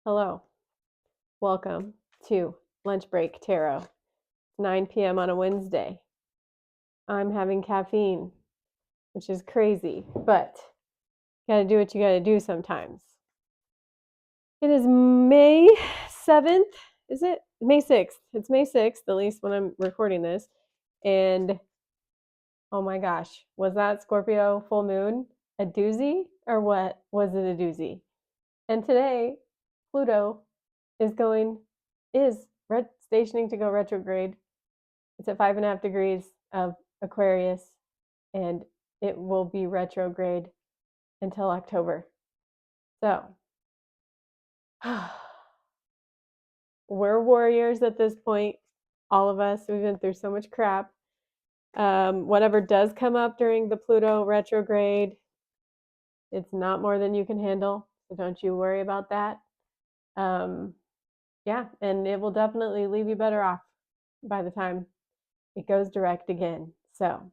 Hello, welcome to Lunch Break Tarot. 9 p.m. on a Wednesday. I'm having caffeine, which is crazy, but you gotta do what you gotta do sometimes. It is May 7th, is it? May 6th. It's May 6th, at least when I'm recording this. And oh my gosh, was that Scorpio full moon a doozy or what was it a doozy? And today, Pluto is stationing to go retrograde. It's at 5.5 degrees of Aquarius, and it will be retrograde until October. So, we're warriors at this point. All of us, we've been through so much crap. Whatever does come up during the Pluto retrograde, it's not more than you can handle. So don't you worry about that. Yeah, and it will definitely leave you better off by the time it goes direct again. So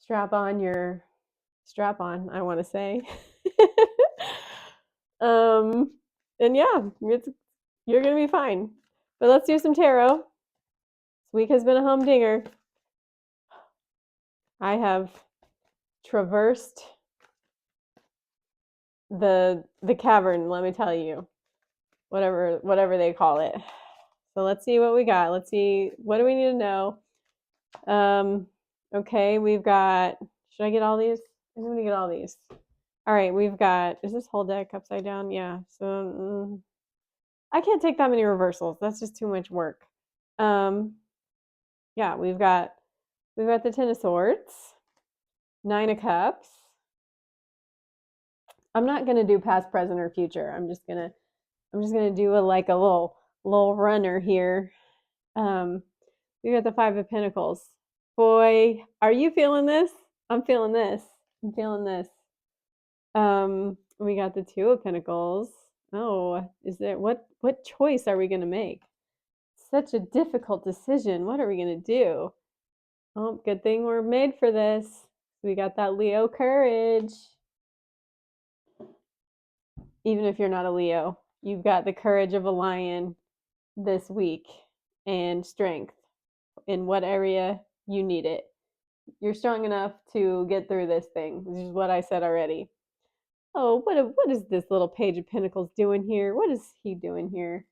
strap on, I want to say. um, and yeah, you're gonna be fine. But let's do some tarot. This week has been a humdinger. I have traversed the cavern, let me tell you. Whatever they call it. So let's see what we got. Let's see, what do we need to know? Okay, we've got, should I get all these? I'm gonna get all these. All right, we've got, is this whole deck upside down? Yeah, so I can't take that many reversals. That's just too much work. Yeah, we've got the Ten of Swords, Nine of Cups. I'm not gonna do past, present, or future. I'm just gonna do a little runner here. We got the Five of Pentacles. Boy, are you feeling this? I'm feeling this. I'm feeling this. We got the Two of Pentacles. Oh, is there what choice are we gonna make? Such a difficult decision. What are we gonna do? Oh, good thing we're made for this. We got that Leo courage. Even if you're not a Leo, you've got the courage of a lion this week and strength in what area you need it. You're strong enough to get through this thing. This is what I said already. Oh, what is this little Page of Pentacles doing here? What is he doing here?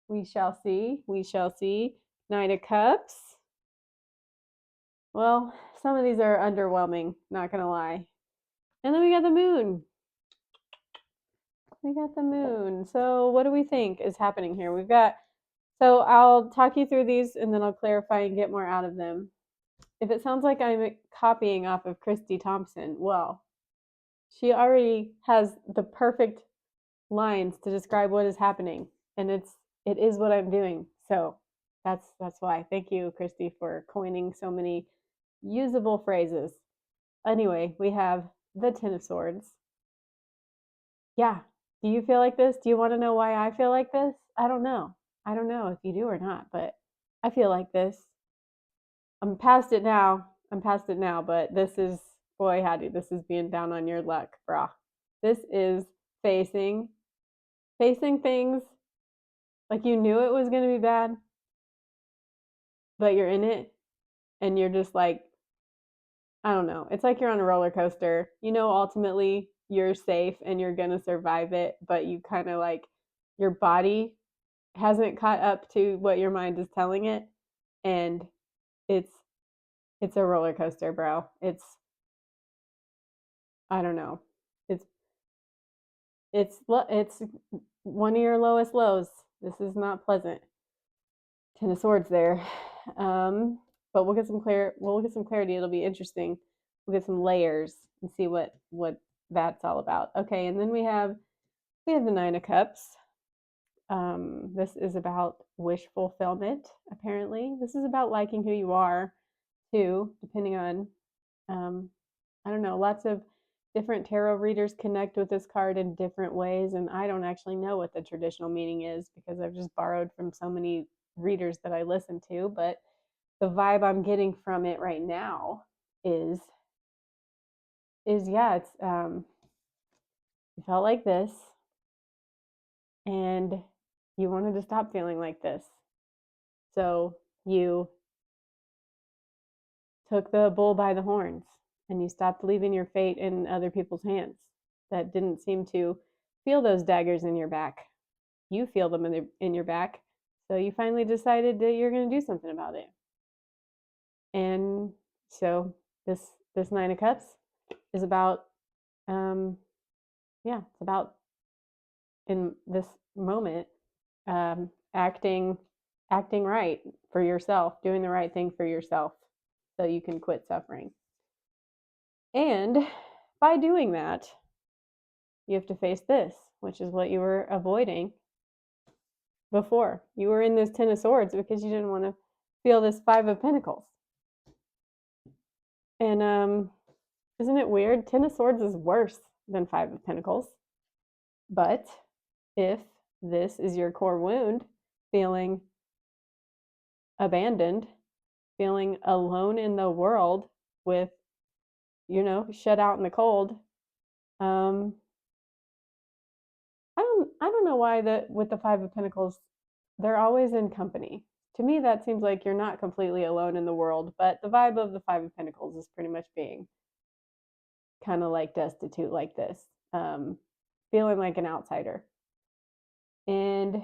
We shall see. We shall see. Knight of Cups. Well, some of these are underwhelming, not gonna lie. And then we got the Moon. We got the Moon. So what do we think is happening here? So I'll talk you through these and then I'll clarify and get more out of them. If it sounds like I'm copying off of Christy Thompson, well, she already has the perfect lines to describe what is happening, and it is what I'm doing. So that's why. Thank you, Christy, for coining so many usable phrases. Anyway, we have the Ten of Swords. Yeah. Do you feel like this? Do you want to know why I feel like this? I don't know. I don't know if you do or not, but I feel like this. I'm past it now. But this is, boy, howdy, this is being down on your luck, brah. This is facing things like you knew it was going to be bad, but you're in it and you're just like, I don't know. It's like you're on a roller coaster. You know, ultimately you're safe and you're going to survive it, but you kind of like your body hasn't caught up to what your mind is telling it, and it's it's a roller coaster, bro. It's, I don't know. It's it's one of your lowest lows. This is not pleasant. Ten of Swords there. But we'll get some clarity. It'll be interesting. We'll get some layers and see what that's all about. Okay, and then we have the Nine of Cups. This is about wish fulfillment, apparently. This is about liking who you are too, depending on I don't know, lots of different tarot readers connect with this card in different ways, and I don't actually know what the traditional meaning is because I've just borrowed from so many readers that I listen to, but the vibe I'm getting from it right now is yeah, it's you felt like this. and you wanted to stop feeling like this. So you took the bull by the horns and you stopped leaving your fate in other people's hands that didn't seem to feel those daggers in your back. You feel them in your back. So you finally decided that you're going to do something about it. And so this Nine of Cups is about it's about in this moment acting right for yourself, doing the right thing for yourself so you can quit suffering. And by doing that, you have to face this, which is what you were avoiding before. You were in this Ten of Swords because you didn't want to feel this Five of Pentacles. And isn't it weird? Ten of Swords is worse than Five of Pentacles. But if this is your core wound, feeling abandoned, feeling alone in the world with, shut out in the cold, I don't know why with the Five of Pentacles, they're always in company. To me, that seems like you're not completely alone in the world, but the vibe of the Five of Pentacles is pretty much being kind of like destitute like this, feeling like an outsider. And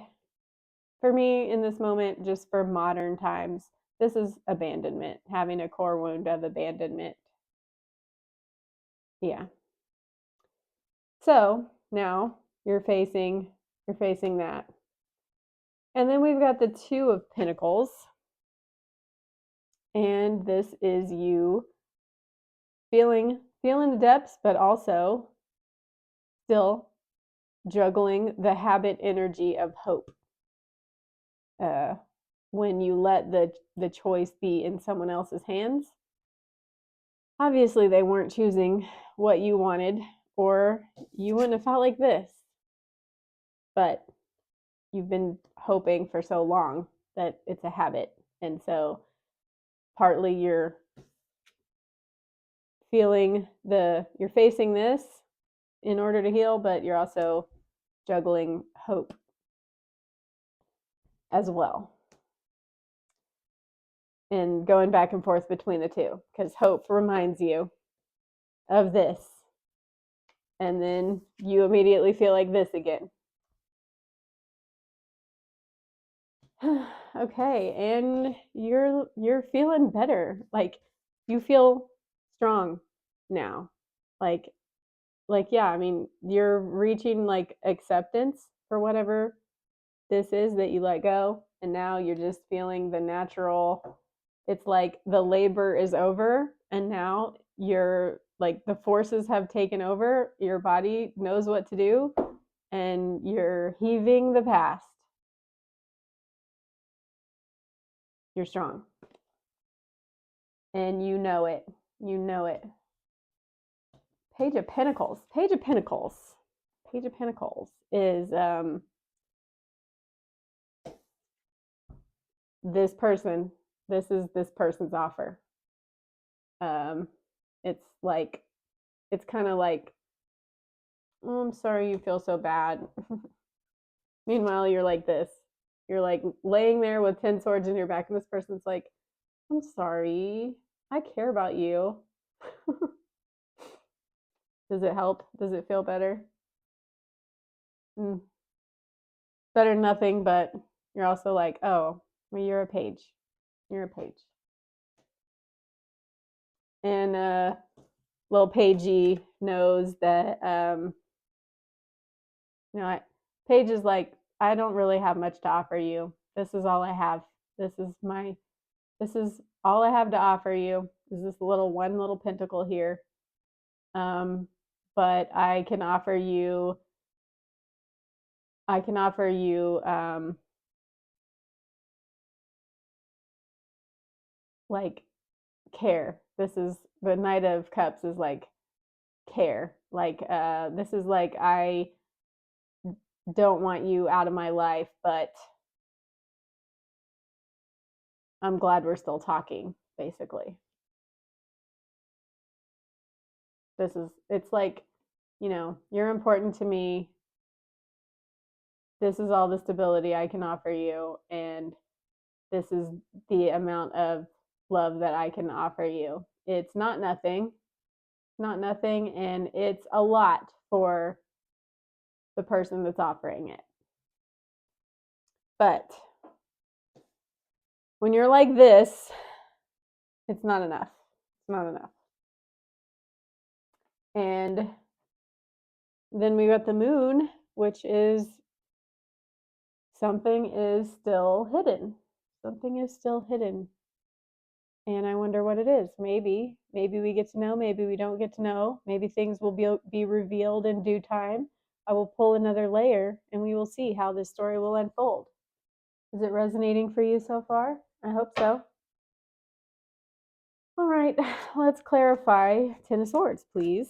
for me, in this moment, just for modern times, this is abandonment, having a core wound of abandonment. Yeah. So now you're facing that. And then we've got the Two of Pentacles. And this is you feeling the depths, but also still juggling the habit energy of hope. When you let the choice be in someone else's hands, obviously they weren't choosing what you wanted, or you wouldn't have felt like this. But you've been hoping for so long that it's a habit. And so partly you're facing this in order to heal, but you're also juggling hope as well. And going back and forth between the two, because hope reminds you of this. And then you immediately feel like this again. Okay, and you're feeling better. Like you feel strong now. Like yeah, I mean, you're reaching like acceptance for whatever this is that you let go, and now you're just feeling the natural. It's like the labor is over, and now you're like the forces have taken over. Your body knows what to do, and you're heaving the past. You're strong. And you know it. You know it. Page of Pentacles. Page of Pentacles. Page of Pentacles is this person. This is this person's offer. It's like, it's kind of like, oh, I'm sorry you feel so bad. Meanwhile, you're like this. You're like laying there with 10 swords in your back, and this person's like, I'm sorry. I care about you. Does it help? Does it feel better? Better than nothing, but you're also like, oh, well, you're a page. You're a page. And little pagey knows that, Paige is like, I don't really have much to offer you. This is all I have. This is all I have to offer you. Is this one little pentacle here. But I can offer you like care. This is the Knight of Cups is like care. Like this is like, I don't want you out of my life, but I'm glad we're still talking, basically. It's like, you're important to me. this is all the stability I can offer you, and this is the amount of love that I can offer you. It's not nothing, not nothing, and it's a lot for the person that's offering it. But when you're like this, it's not enough. It's not enough. And then we got the moon, which is something is still hidden. Something is still hidden. And I wonder what it is. Maybe we get to know, maybe we don't get to know. Maybe things will be revealed in due time. I will pull another layer and we will see how this story will unfold. Is it resonating for you so far? I hope so. All right, let's clarify Ten of Swords, please.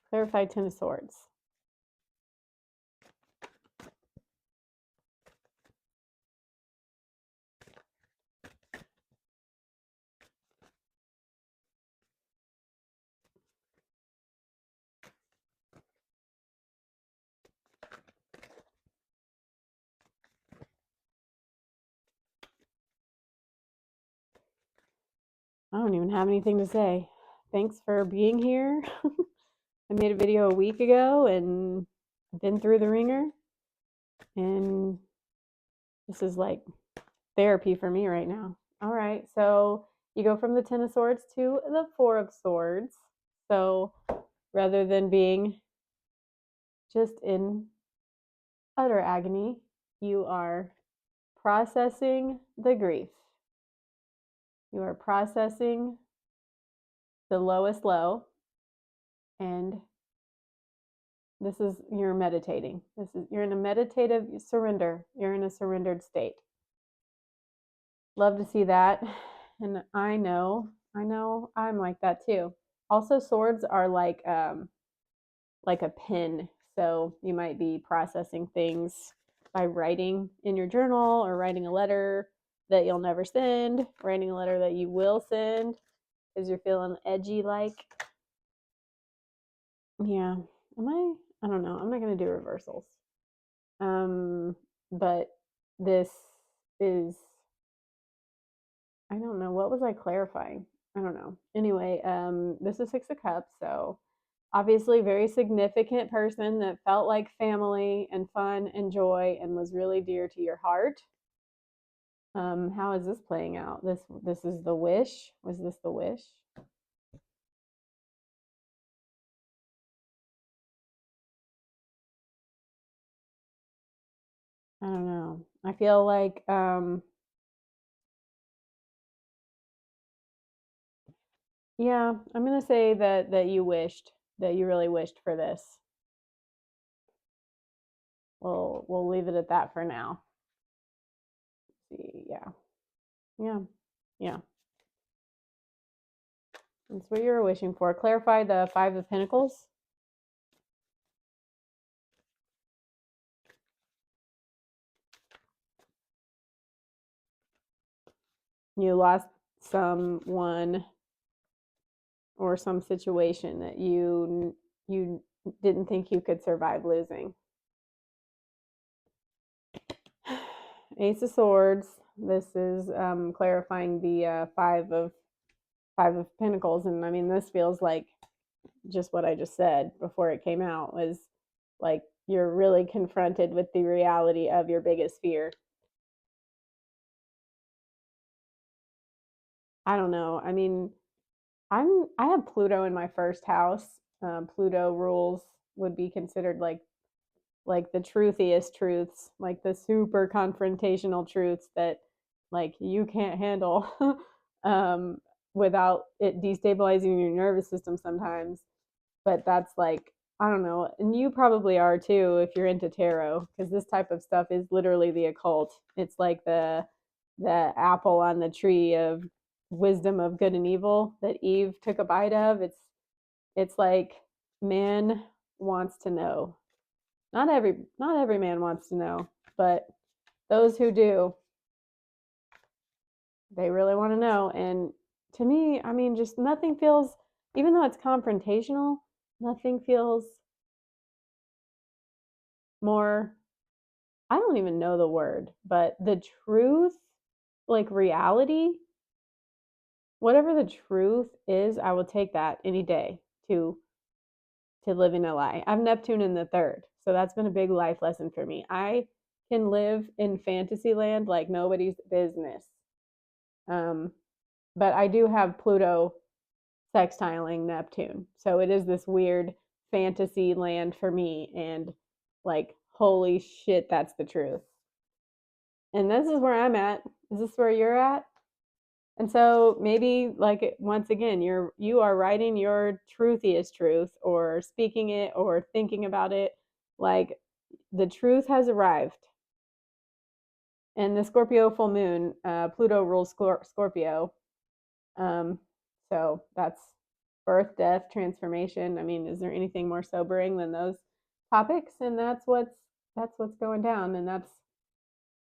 Clarify Ten of Swords. I don't even have anything to say. Thanks for being here. I made a video a week ago and I've been through the ringer. And this is like therapy for me right now. All right, so you go from the Ten of Swords to the Four of Swords. So rather than being just in utter agony, you are processing the grief. You are processing the lowest low, and this is you're meditating. You're in a meditative surrender. You're in a surrendered state. Love to see that. And I know I'm like that too. Also, swords are like a pen. So you might be processing things by writing in your journal or writing a letter that you'll never send, writing a letter that you will send because you're feeling edgy like. Yeah. I don't know. I'm not going to do reversals. But this is I don't know. What was I clarifying? I don't know. Anyway, this is Six of Cups, so obviously very significant person that felt like family and fun and joy and was really dear to your heart. How is this playing out? This is the wish. Was this the wish? I don't know. I feel like yeah, I'm gonna say that you wished, that you really wished for this. We'll leave it at that for now. Let's see, yeah. Yeah. Yeah. That's what you were wishing for. Clarify the Five of Pentacles. You lost someone or some situation that you didn't think you could survive losing. Ace of Swords. This is clarifying the Five of Pentacles, and I mean this feels like just what I just said before it came out was like you're really confronted with the reality of your biggest fear. I don't know. I mean, I have Pluto in my first house. Pluto rules would be considered like the truthiest truths, like the super confrontational truths that like you can't handle um, without it destabilizing your nervous system sometimes. But that's like I don't know, and you probably are too if you're into tarot, because this type of stuff is literally the occult. It's like the apple on the tree of wisdom of good and evil that Eve took a bite of. It's like man wants to know. Not every man wants to know, but those who do, they really want to know. And to me, I mean, just nothing feels, even though it's confrontational, nothing feels more, I don't even know the word, but the truth, like reality, whatever the truth is, I will take that any day to living a lie. I have Neptune in the third, so that's been a big life lesson for me. I can live in fantasy land like nobody's business. Um, but I do have Pluto sextiling Neptune, so it is this weird fantasy land for me, and like, holy shit, that's the truth. And this is where I'm at. Is this where you're at? And so maybe, like, once again, you are writing your truthiest truth, or speaking it, or thinking about it. Like, the truth has arrived. And the Scorpio full moon, Pluto rules Scorpio. So that's birth, death, transformation. I mean, is there anything more sobering than those topics? And that's what's going down. And that's,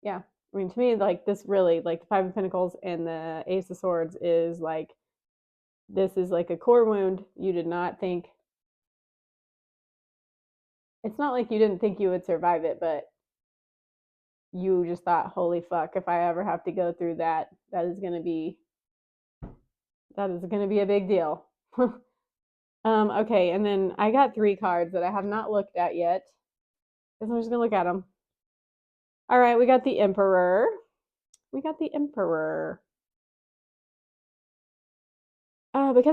yeah. I mean, to me, like, this really, like, the Five of Pentacles and the Ace of Swords is like, this is like a core wound. You did not think, it's not like you didn't think you would survive it, but you just thought, holy fuck, if I ever have to go through that, that is gonna be a big deal. Okay, and then I got 3 cards that I have not looked at yet. Guess I'm just gonna look at them. All right, we got the Emperor. Because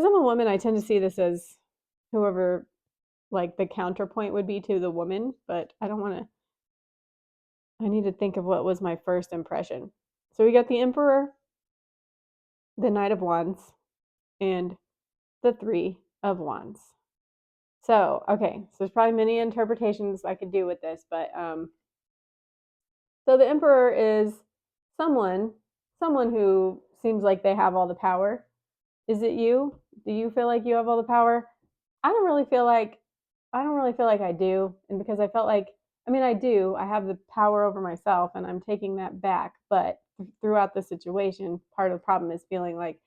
I'm a woman, I tend to see this as whoever, like, the counterpoint would be to the woman, but I don't want to. I need to think of what was my first impression. So we got the Emperor, the Knight of Wands, and the Three of Wands. So, okay, so there's probably many interpretations I could do with this, but so the Emperor is someone who seems like they have all the power. Is it you? Do you feel like you have all the power? I don't really feel like I do, and because I felt like, I mean, I do. I have the power over myself, and I'm taking that back. But throughout the situation, part of the problem is feeling like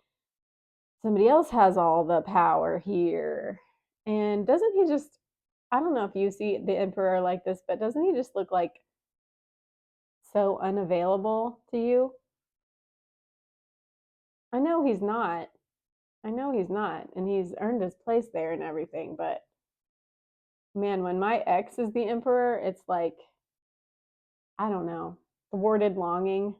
somebody else has all the power here. And doesn't he just, I don't know if you see the Emperor like this, but doesn't he just look like so unavailable to you? I know he's not. I know he's not. And he's earned his place there and everything. But man, when my ex is the Emperor, it's like, I don't know, thwarted longing.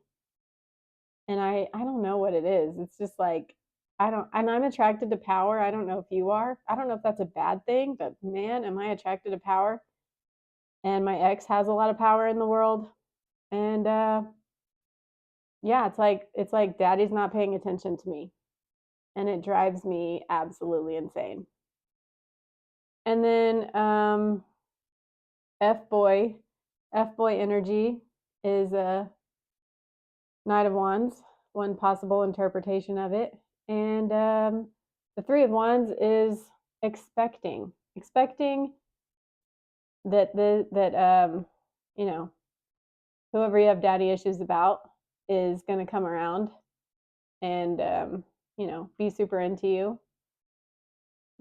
And I don't know what it is. It's just like, I don't, and I'm attracted to power. I don't know if you are. I don't know if that's a bad thing, but man, am I attracted to power. And my ex has a lot of power in the world. And yeah, it's like daddy's not paying attention to me. And it drives me absolutely insane. And then F boy, F boy energy is a Knight of Wands, one possible interpretation of it. And the Three of Wands is expecting that you know, whoever you have daddy issues about is going to come around and be super into you.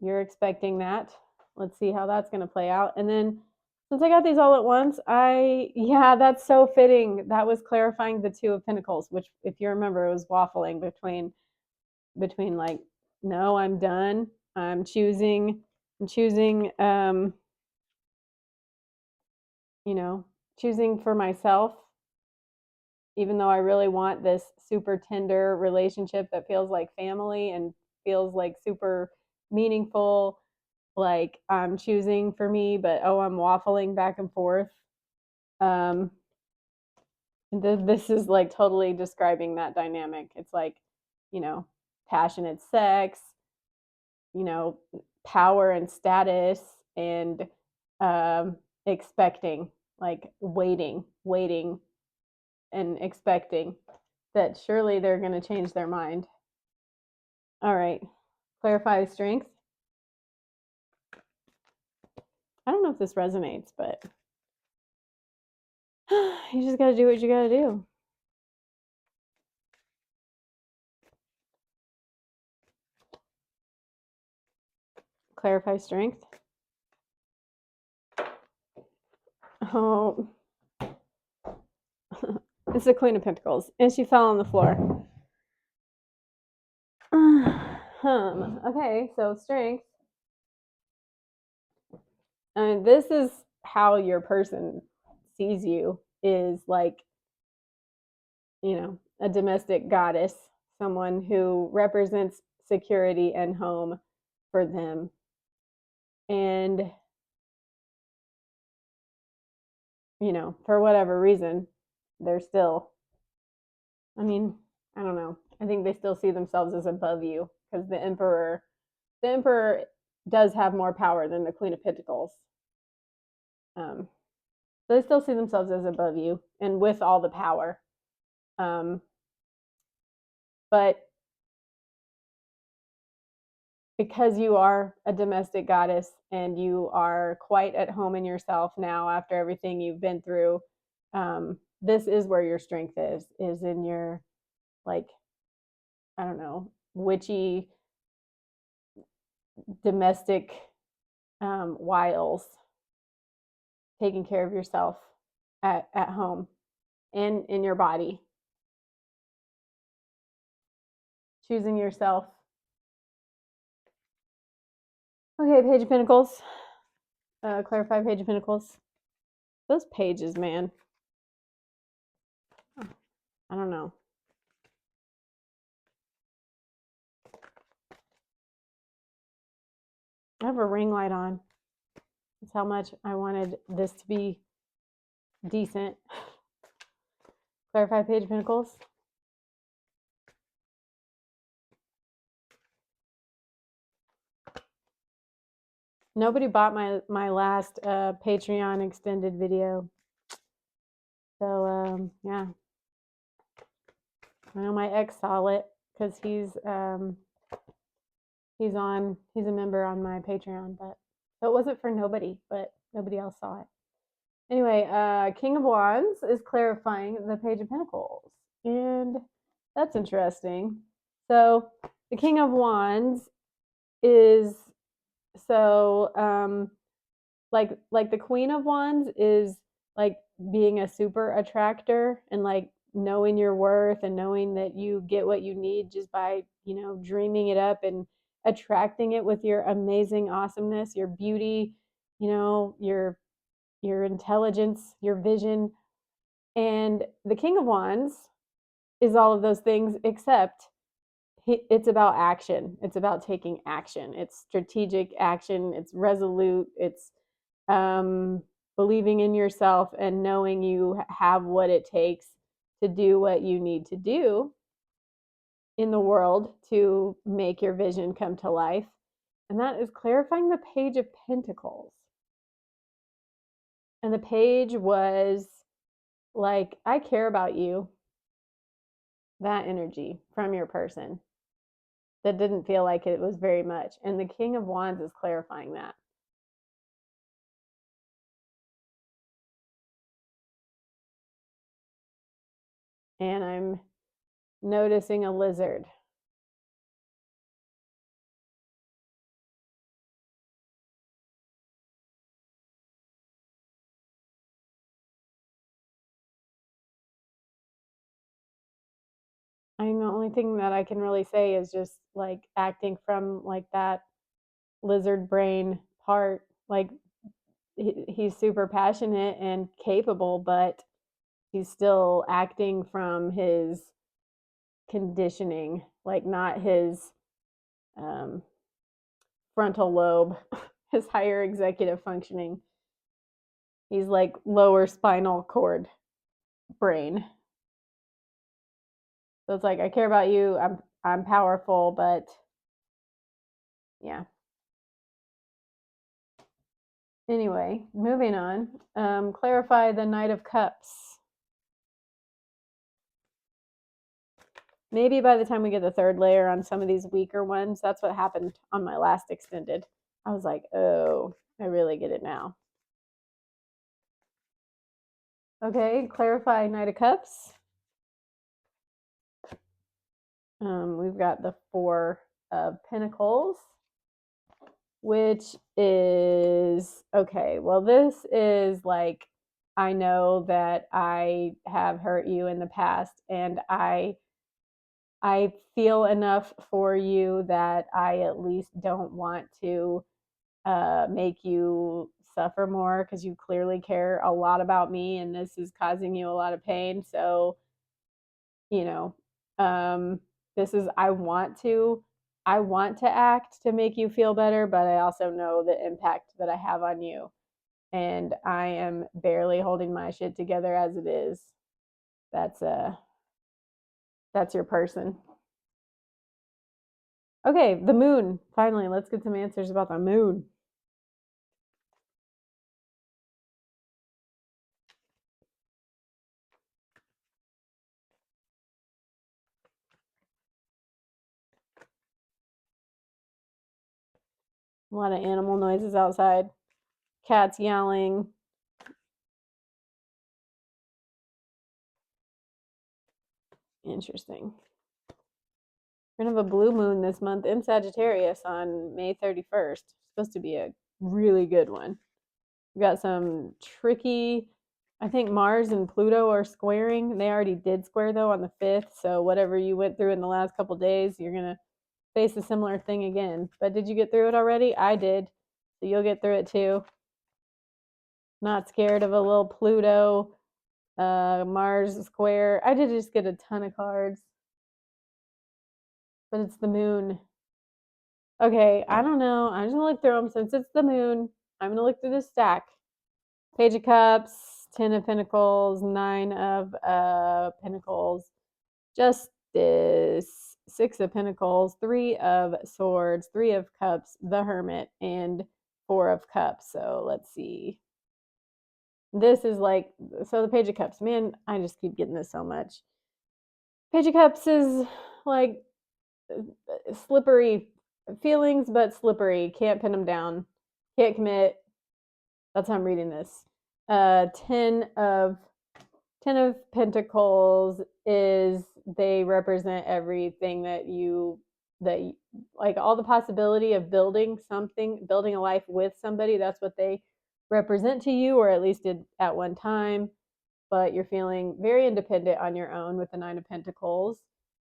You're expecting that. Let's see how that's going to play out. And then, since I got these all at once, yeah, that's so fitting. That was clarifying the Two of Pentacles, which, if you remember, it was waffling between like, no, I'm done. I'm choosing, choosing for myself, even though I really want this super tender relationship that feels like family and feels like super meaningful. Like, I'm choosing for me, but oh, I'm waffling back and forth. Um, this is like totally describing that dynamic. It's like, you know, passionate sex, you know, power and status, and expecting, like waiting and expecting that surely they're going to change their mind. All right. Clarify strength. I don't know if this resonates, but you just got to do what you got to do. Clarify strength. Oh, it's the Queen of Pentacles, and she fell on the floor. Okay, so strength. This is how your person sees you, is like, a domestic goddess, someone who represents security and home for them. And, for whatever reason, they're still, I mean, I don't know. I think they still see themselves as above you because the emperor does have more power than the Queen of Pentacles. Um, so they still see themselves as above you and with all the power. But because you are a domestic goddess and you are quite at home in yourself now after everything you've been through, this is where your strength is in your, like, I don't know, witchy domestic wiles, taking care of yourself at home and in your body, choosing yourself. Okay, Page of Pentacles. Clarify Page of Pentacles. Those pages, man. I don't know. I have a ring light on. That's how much I wanted this to be decent. Clarify Page of Pentacles. Nobody bought my last Patreon extended video. So, yeah. I know my ex saw it because he's a member on my Patreon, but so it wasn't for nobody, but nobody else saw it. Anyway, King of Wands is clarifying the Page of Pentacles, and that's interesting. So the King of Wands is like the Queen of Wands is like being a super attractor and like knowing your worth and knowing that you get what you need just by, dreaming it up and attracting it with your amazing awesomeness, your beauty, your intelligence, your vision. And the King of Wands is all of those things, except it's about action. It's about taking action. It's strategic action. It's resolute. It's believing in yourself and knowing you have what it takes to do what you need to do in the world to make your vision come to life. And that is clarifying the Page of Pentacles. And the page was like, I care about you. That energy from your person. That didn't feel like it was very much. And the King of Wands is clarifying that. And I'm noticing a lizard. I mean, the only thing that I can really say is just like acting from like that lizard brain part. Like he's super passionate and capable, but he's still acting from his conditioning, like not his um, frontal lobe, his higher executive functioning. He's like lower spinal cord brain. So it's like, I care about you. I'm powerful, but yeah. Anyway, moving on. Clarify the Knight of Cups. Maybe by the time we get the third layer on some of these weaker ones, that's what happened on my last extended. I was like, oh, I really get it now. Okay, clarify Knight of Cups. We've got the Four of Pentacles, which is, okay, well, this is like I know that I have hurt you in the past, and I feel enough for you that I at least don't want to make you suffer more, because you clearly care a lot about me and this is causing you a lot of pain. So, you know, this is, I want to act to make you feel better, but I also know the impact that I have on you. And I am barely holding my shit together as it is. That's that's your person. Okay, the moon. Finally, let's get some answers about the moon. A lot of animal noises outside. Cats yelling. Interesting. We're gonna have a blue moon this month in Sagittarius on May 31st. It's supposed to be a really good one. We got some tricky, I think Mars and Pluto are squaring. They already did square though on the 5th. So whatever you went through in the last couple days, you're gonna face a similar thing again. But did you get through it already? I did. So you'll get through it too. Not scared of a little Pluto, Mars square. I did just get a ton of cards, but it's the moon. Okay, I don't know. I'm just gonna look through them since it's the moon. I'm gonna look through the stack. Page of Cups, Ten of Pentacles, Nine of Pentacles, Justice, Six of Pentacles, Three of Swords, Three of Cups, the Hermit, and Four of Cups. So let's see. This is like, so the Page of Cups, man, I just keep getting this so much. Page of Cups is like slippery feelings, but slippery. Can't pin them down. Can't commit. That's how I'm reading this. Ten of Pentacles is, they represent everything that like all the possibility of building something, building a life with somebody. That's what they represent to you, or at least did at one time. But you're feeling very independent on your own with the Nine of Pentacles.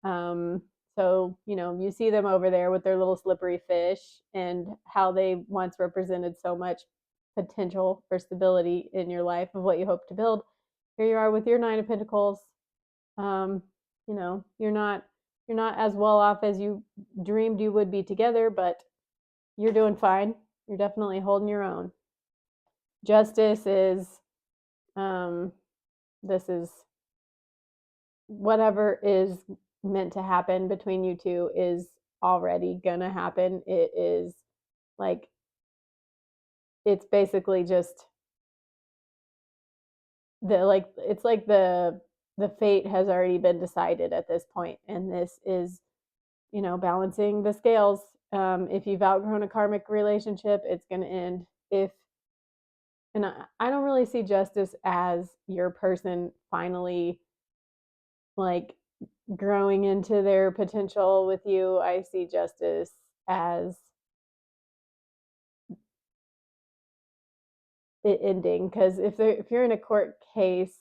Um, so, you see them over there with their little slippery fish and how they once represented so much potential for stability in your life of what you hope to build. Here you are with your Nine of Pentacles. Um, you're not as well off as you dreamed you would be together, but you're doing fine. You're definitely holding your own. Justice is, this is whatever is meant to happen between you two is already gonna happen. It is like, it's basically just it's like the fate has already been decided at this point, and this is, balancing the scales. If you've outgrown a karmic relationship, it's going to end. And I don't really see Justice as your person finally like growing into their potential with you. I see Justice as it ending, because if you're in a court case,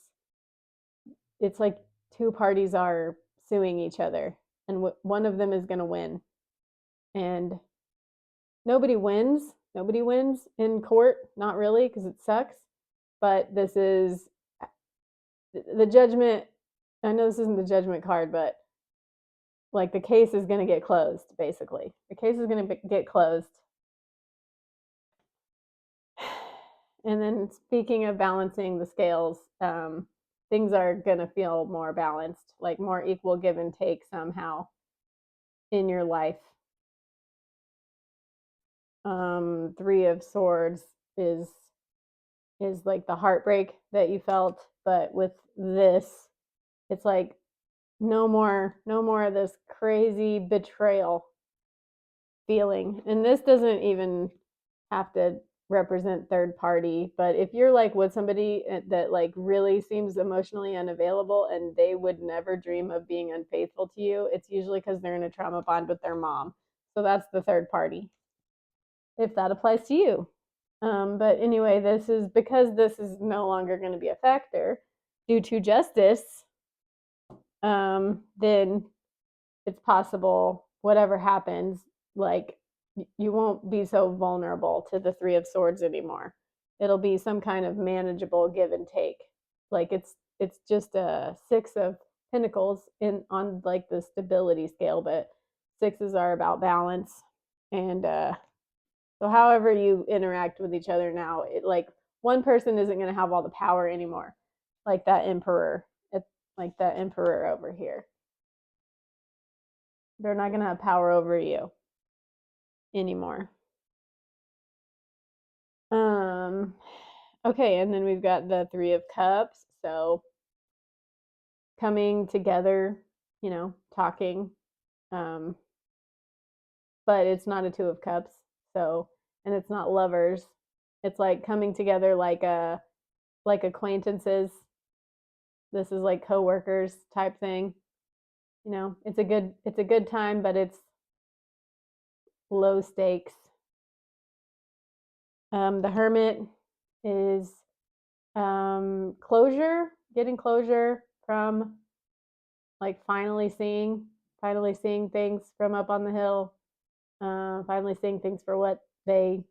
it's like two parties are suing each other, and one of them is going to win, and nobody wins. Nobody wins in court, not really, because it sucks. But this is the judgment. I know this isn't the judgment card, but like the case is going to get closed, basically. The case is going to get closed. And then, speaking of balancing the scales, things are going to feel more balanced, like more equal give and take somehow in your life. Three of Swords is like the heartbreak that you felt, but with this, it's like no more of this crazy betrayal feeling. And this doesn't even have to represent third party, but if you're like with somebody that like really seems emotionally unavailable and they would never dream of being unfaithful to you, it's usually because they're in a trauma bond with their mom. So that's the third party, if that applies to you. But anyway, this is because this is no longer going to be a factor due to justice. Then it's possible whatever happens, like you won't be so vulnerable to the Three of Swords anymore. It'll be some kind of manageable give and take. Like it's just a Six of Pentacles in on like the stability scale, but sixes are about balance. And so however you interact with each other now, like one person isn't going to have all the power anymore, like that emperor. It's like that emperor over here. They're not going to have power over you anymore. Okay, and then we've got the Three of Cups. So coming together, talking. Um, but it's not a Two of Cups. So, and it's not lovers. It's like coming together like acquaintances. This is like coworkers type thing. It's a good time, but it's low stakes. The Hermit is closure, getting closure from like finally seeing things from up on the hill, finally seeing things for what they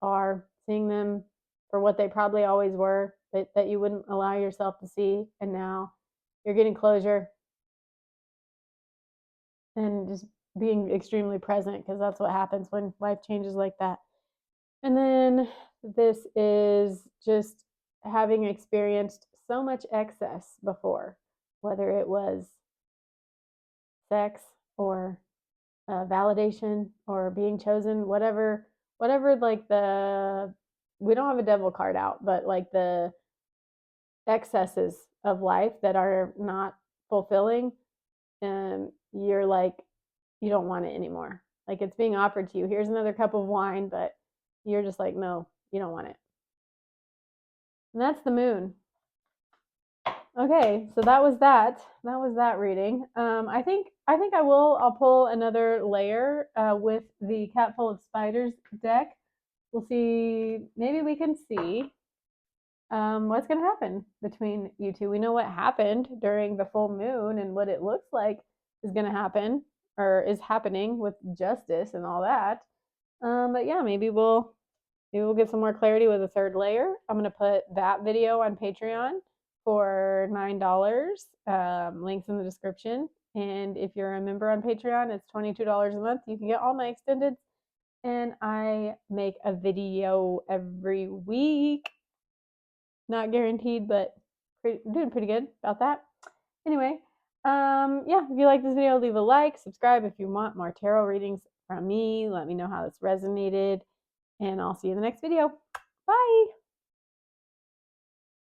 are, seeing them for what they probably always were, that you wouldn't allow yourself to see, and now you're getting closure and just being extremely present, because that's what happens when life changes like that. And then this is just having experienced so much excess before, whether it was sex or validation or being chosen, whatever, like we don't have a devil card out, but like the excesses of life that are not fulfilling, you're like, you don't want it anymore. Like it's being offered to you. Here's another cup of wine, but you're just like, no, you don't want it. And that's the Moon. Okay, so that was that. That was that reading. I think I'll pull another layer with the Cat Full of Spiders deck. We'll see. Maybe we can see what's going to happen between you two. We know what happened during the full moon and what it looks like is going to happen or is happening with justice and all that. But yeah, maybe we'll get some more clarity with a third layer. I'm going to put that video on Patreon for $9. Links in the description. And if you're a member on Patreon, it's $22 a month. You can get all my extended. And I make a video every week. Not guaranteed, but doing pretty good about that. Anyway, yeah, if you like this video, leave a like, subscribe if you want more tarot readings from me. Let me know how this resonated, and I'll see you in the next video. Bye.